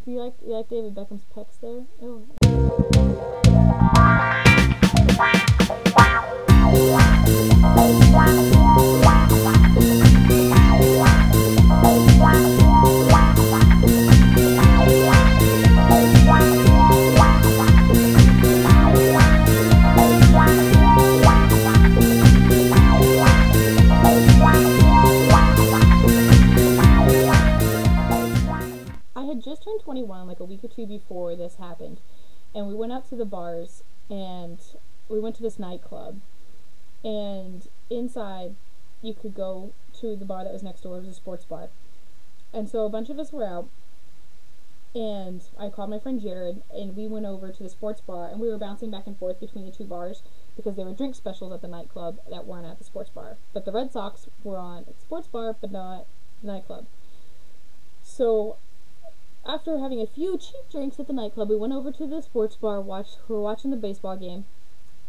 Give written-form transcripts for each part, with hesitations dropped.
You like David Beckham's pecs there? Oh. I had just turned 21 like a week or two before this happened, and we went out to the bars, and we went to this nightclub, and inside you could go to the bar that was next door. It was a sports bar, and so a bunch of us were out, and I called my friend Jared, and we went over to the sports bar, and we were bouncing back and forth between the two bars because there were drink specials at the nightclub that weren't at the sports bar. But the Red Sox were on the sports bar, but not the nightclub. So after having a few cheap drinks at the nightclub, we went over to the sports bar. We were watching the baseball game,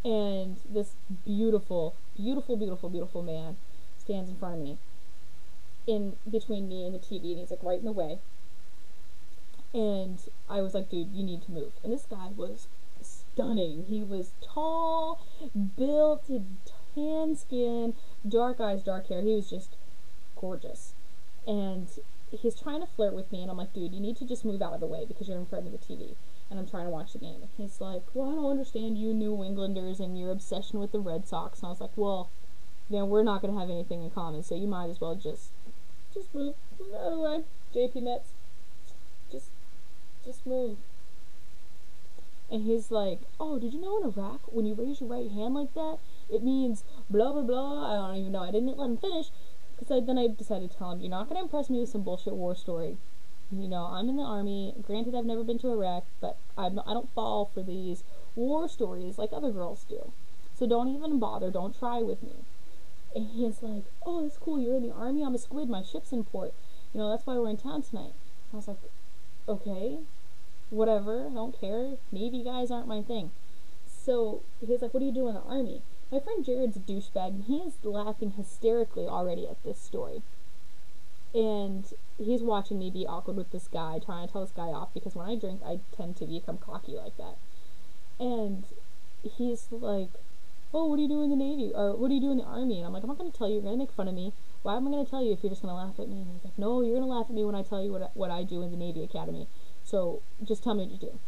and this beautiful, beautiful, beautiful, beautiful man stands in front of me, in between me and the TV, and he's like right in the way. And I was like, dude, you need to move. And this guy was stunning. He was tall, built, tan skin, dark eyes, dark hair. He was just gorgeous. And he's trying to flirt with me, and I'm like, dude, you need to just move out of the way because you're in front of the TV, and I'm trying to watch the game. And he's like, well, I don't understand you New Englanders and your obsession with the Red Sox. And I was like, well, we're not going to have anything in common, so you might as well just move out of the way. JP Mets, just move. And he's like, oh, did you know in Iraq, when you raise your right hand like that, it means blah, blah, blah. I don't even know. I didn't let him finish. Because then I decided to tell him, you're not going to impress me with some bullshit war story. You know, I'm in the army. Granted, I've never been to Iraq, but I don't fall for these war stories like other girls do. So don't even bother. Don't try with me. And he's like, oh, that's cool. You're in the army. I'm a squid. My ship's in port. You know, that's why we're in town tonight. I was like, okay, whatever. I don't care. Navy guys aren't my thing. So he's like, what do you do in the army? My friend Jared's a douchebag, and he is laughing hysterically already at this story. And he's watching me be awkward with this guy, trying to tell this guy off, because when I drink, I tend to become cocky like that. And he's like, oh, what do you do in the Navy? Or what do you do in the Army? And I'm like, I'm not going to tell you. You're going to make fun of me. Why am I going to tell you if you're just going to laugh at me? And he's like, no, you're going to laugh at me when I tell you what I do in the Navy Academy. So just tell me what you do.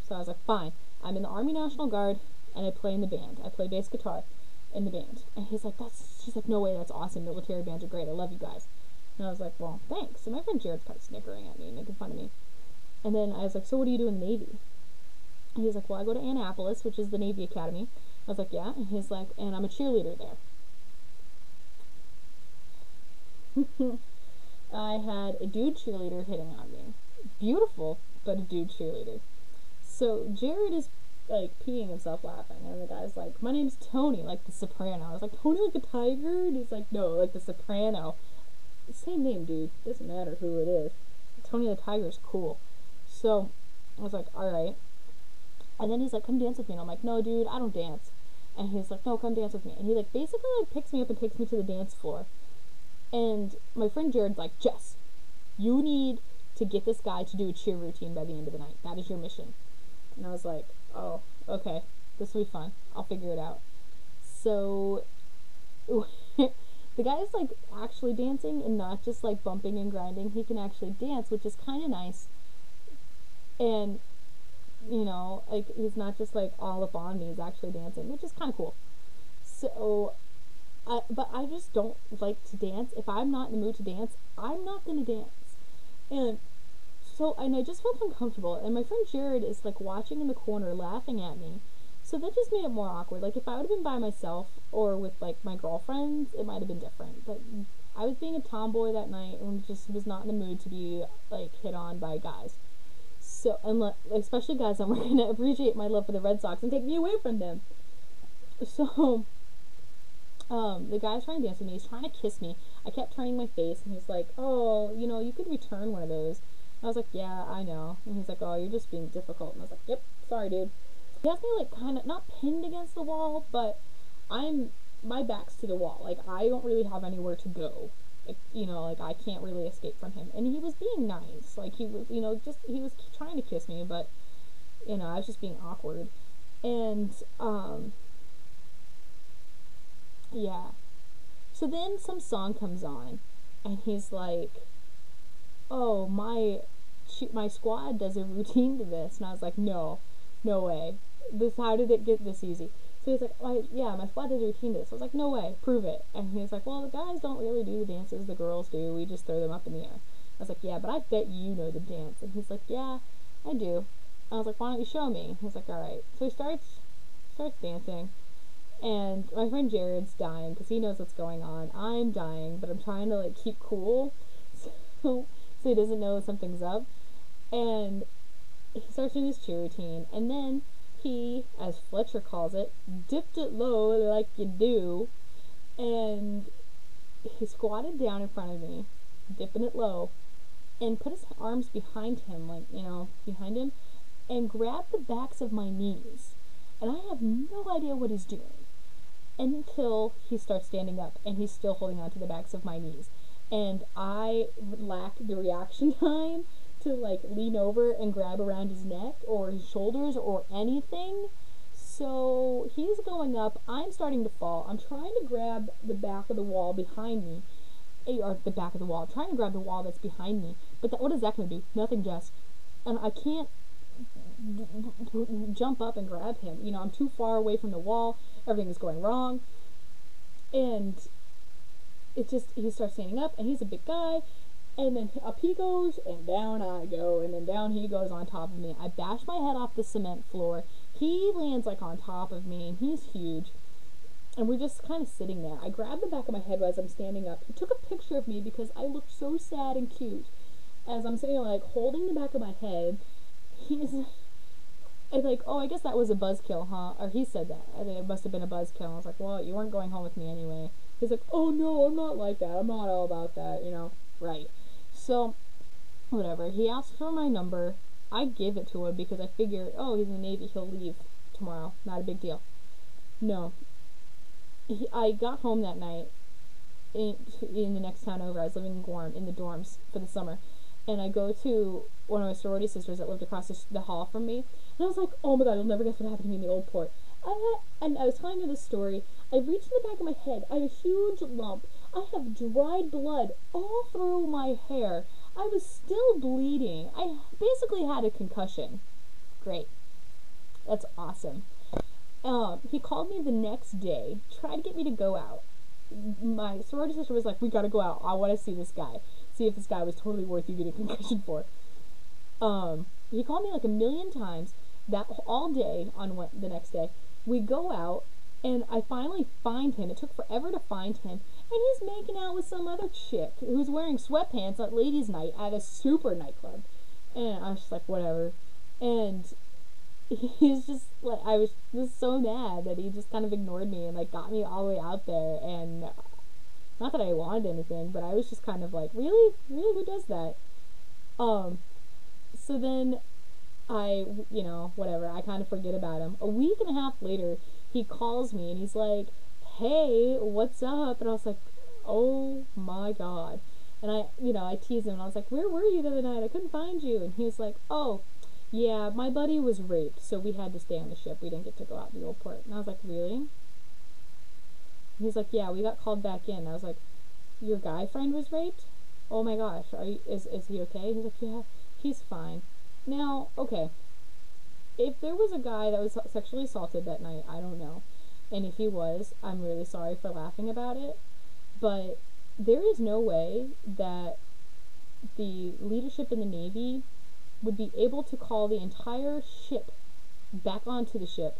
So I was like, fine. I'm in the Army National Guard, and I play in the band. I play bass guitar in the band. And he's like, she's like, no way, that's awesome. Military bands are great. I love you guys. And I was like, well, thanks. And my friend Jared's kind of snickering at me, making fun of me. And then I was like, so what do you do in the Navy? And he's like, well, I go to Annapolis, which is the Navy Academy. I was like, yeah. And he's like, and I'm a cheerleader there. I had a dude cheerleader hitting on me. Beautiful, but a dude cheerleader. So Jared is like peeing himself laughing, and the guy's like, my name's Tony, like the Soprano. I was like, Tony like the tiger? And he's like, no, like the Soprano. Same name, dude. Doesn't matter who it is. Tony the Tiger is cool. So I was like, alright. And then he's like, come dance with me. And I'm like, no, dude, I don't dance. And he's like, no, come dance with me. And he like basically like picks me up and takes me to the dance floor. And my friend Jared's like, Jess, you need to get this guy to do a cheer routine by the end of the night. That is your mission. And I was like, oh, okay, this will be fun. I'll figure it out. So the guy is like actually dancing and not just like bumping and grinding. He can actually dance, which is kind of nice. And you know, like he's not just like all up on me. He's actually dancing, which is kind of cool. So but I just don't like to dance. If I'm not in the mood to dance, I'm not gonna dance. And I just felt uncomfortable, and my friend Jared is like watching in the corner laughing at me, so that just made it more awkward. Like if I would have been by myself or with like my girlfriends, it might have been different, but I was being a tomboy that night and just was not in the mood to be like hit on by guys. So, especially guys that were going to appreciate my love for the Red Sox and take me away from them. So the guy's trying to dance with me. He's trying to kiss me. I kept turning my face, and he's like, oh, you know, you could return one of those. I was like, yeah, I know. And he's like, oh, you're just being difficult. And I was like, yep, sorry, dude. He has me, like, kind of, not pinned against the wall, but my back's to the wall. Like, I don't really have anywhere to go. you know, like I can't really escape from him. And he was being nice. Like he was, you know, just he was trying to kiss me, but you know, I was just being awkward. And yeah. So then some song comes on, and he's like, "Oh, my squad does a routine to this," and I was like, "No, no way. How did it get this easy?" So he's like, "Yeah, my squad does a routine to this." I was like, "No way, prove it." And he was like, "Well, the guys don't really do the dances the girls do. We just throw them up in the air." I was like, "Yeah, but I bet you know the dance." And he's like, "Yeah, I do." I was like, "Why don't you show me?" He's like, "All right." So he starts dancing, and my friend Jared's dying because he knows what's going on. I'm dying, but I'm trying to like keep cool, so he doesn't know something's up. And he starts doing his cheer routine, and then he, as Fletcher calls it, dipped it low like you do, and he squatted down in front of me, dipping it low, and put his arms behind him, like, you know, behind him, and grabbed the backs of my knees. And I have no idea what he's doing until he starts standing up, and he's still holding on to the backs of my knees. And I lacked the reaction time to like lean over and grab around his neck or his shoulders or anything. So he's going up, I'm starting to fall. I'm trying to grab the back of the wall behind me, or the back of the wall. I'm trying to grab the wall that's behind me, but what is that going to do? Nothing, Jess. And I can't jump up and grab him. You know, I'm too far away from the wall. Everything is going wrong. And he starts standing up, and he's a big guy, and then up he goes, and down I go, and then down he goes on top of me. I bash my head off the cement floor. He lands like on top of me, and he's huge, and we're just kind of sitting there. I grab the back of my head as I'm standing up. He took a picture of me because I looked so sad and cute as I'm sitting there, like, holding the back of my head. He's like, "Oh, I guess that was a buzzkill, huh?" Or he said that. I think it must have been a buzzkill. I was like, "Well, you weren't going home with me anyway." He's like, "Oh, no, I'm not like that. I'm not all about that, you know." Right. So, whatever. He asked for my number. I give it to him because I figure, oh, he's in the Navy. He'll leave tomorrow. Not a big deal. No. I got home that night in the next town over. I was living in Gorham, in the dorms for the summer. And I go to one of my sorority sisters that lived across the hall from me. And I was like, oh my god, you'll never guess what happened to me in the old port. And I was telling her this story. I reached in the back of my head. I have a huge lump. I have dried blood all through my hair. I was still bleeding. I basically had a concussion. Great. That's awesome. He called me the next day, tried to get me to go out. My sorority sister was like, we gotta go out. I want to see this guy. See if this guy was totally worth you getting a concussion for. He called me like a million times that all day on the next day. We go out, and I finally find him. It took forever to find him, and he's making out with some other chick who's wearing sweatpants at ladies' night at a super nightclub. And I was just like, whatever. And he's just like, I was just so mad that he just kind of ignored me and like got me all the way out there. And not that I wanted anything, but I was just kind of like, really, who does that? So then whatever, I kind of forget about him. A week and a half later, he calls me and he's like, hey, what's up? And I was like, oh my god. And I tease him and I was like, where were you the other night? I couldn't find you. And he was like, oh, yeah, my buddy was raped, so we had to stay on the ship. We didn't get to go out in the old port. And I was like, really? And he's like, yeah, we got called back in. I was like, your guy friend was raped? Oh my gosh, is he okay? He's like, yeah, he's fine. Now, okay, if there was a guy that was sexually assaulted that night, I don't know. And if he was, I'm really sorry for laughing about it. But there is no way that the leadership in the Navy would be able to call the entire ship back onto the ship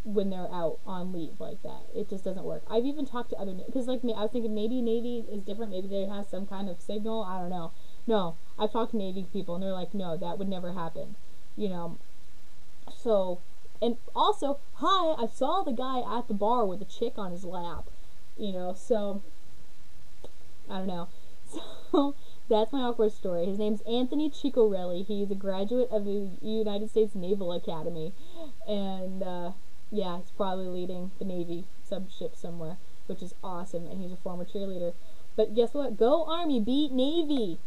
when they're out on leave like that. It just doesn't work. I've even talked to other, because like I was thinking maybe Navy is different. Maybe they have some kind of signal. I don't know. No, I've talked to Navy people and they're like, no, that would never happen. You know. So, and also, hi, I saw the guy at the bar with a chick on his lap. You know, so I don't know. So that's my awkward story. His name's Anthony Ciccarelli. He's a graduate of the United States Naval Academy. And, yeah, he's probably leading the Navy subship somewhere, which is awesome. And he's a former cheerleader. But guess what? Go Army, beat Navy.